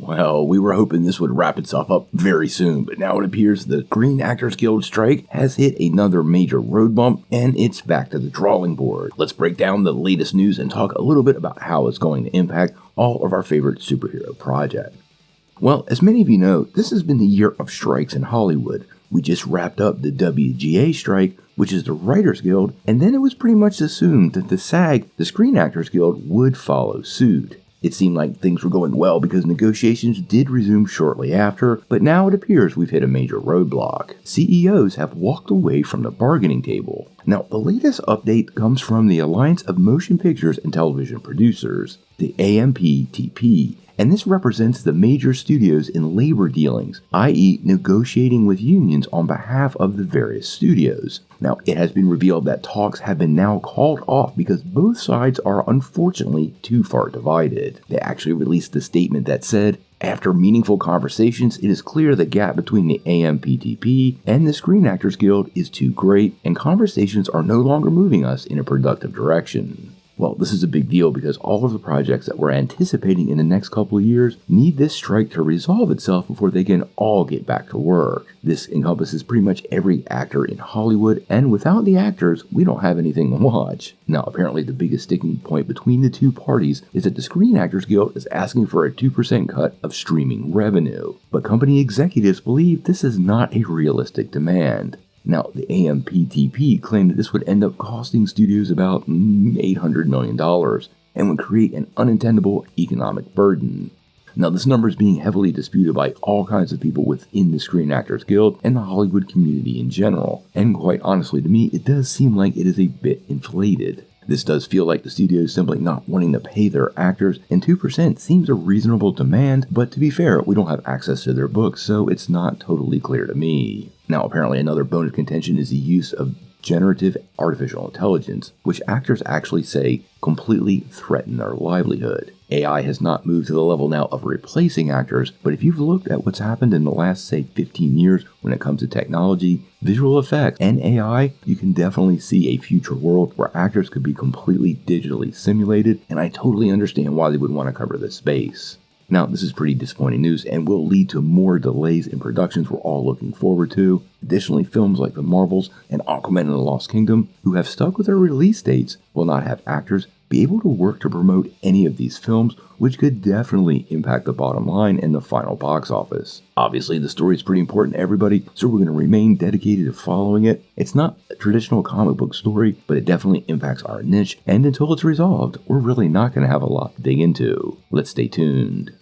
Well, we were hoping this would wrap itself up very soon, but now it appears the Screen Actors Guild strike has hit another major road bump, and it's back to the drawing board. Let's break down the latest news and talk a little bit about how it's going to impact all of our favorite superhero projects. Well, as many of you know, this has been the year of strikes in Hollywood. We just wrapped up the WGA strike, which is the Writers Guild, and then it was pretty much assumed that the SAG, the Screen Actors Guild, would follow suit. It seemed like things were going well because negotiations did resume shortly after, but now it appears we've hit a major roadblock. CEOs have walked away from the bargaining table. Now, the latest update comes from the Alliance of Motion Pictures and Television Producers, the AMPTP, and this represents the major studios in labor dealings, i.e. negotiating with unions on behalf of the various studios. Now, it has been revealed that talks have been now called off because both sides are unfortunately too far divided. They actually released a statement that said, after meaningful conversations, it is clear the gap between the AMPTP and the Screen Actors Guild is too great, and conversations are no longer moving us in a productive direction. Well, this is a big deal because all of the projects that we're anticipating in the next couple of years need this strike to resolve itself before they can all get back to work. This encompasses pretty much every actor in Hollywood, and without the actors, we don't have anything to watch. Now, apparently the biggest sticking point between the two parties is that the Screen Actors Guild is asking for a 2% cut of streaming revenue, but company executives believe this is not a realistic demand. Now, the AMPTP claimed that this would end up costing studios about $800 million and would create an unintendable economic burden. Now, this number is being heavily disputed by all kinds of people within the Screen Actors Guild and the Hollywood community in general, and quite honestly to me, it does seem like it is a bit inflated. This does feel like the studios simply not wanting to pay their actors, and 2% seems a reasonable demand, but to be fair, we don't have access to their books, so it's not totally clear to me. Now, apparently another bone of contention is the use of generative artificial intelligence, which actors actually say completely threaten their livelihood. AI has not moved to the level now of replacing actors, but if you've looked at what's happened in the last, say, 15 years when it comes to technology, visual effects, and AI, you can definitely see a future world where actors could be completely digitally simulated, and I totally understand why they would want to cover this space. Now, this is pretty disappointing news and will lead to more delays in productions we're all looking forward to. Additionally, films like The Marvels and Aquaman and the Lost Kingdom, who have stuck with their release dates, will not have actors be able to work to promote any of these films, which could definitely impact the bottom line and the final box office. Obviously, the story is pretty important to everybody, so we're going to remain dedicated to following it. It's not a traditional comic book story, but it definitely impacts our niche, and until it's resolved, we're really not going to have a lot to dig into. Let's stay tuned.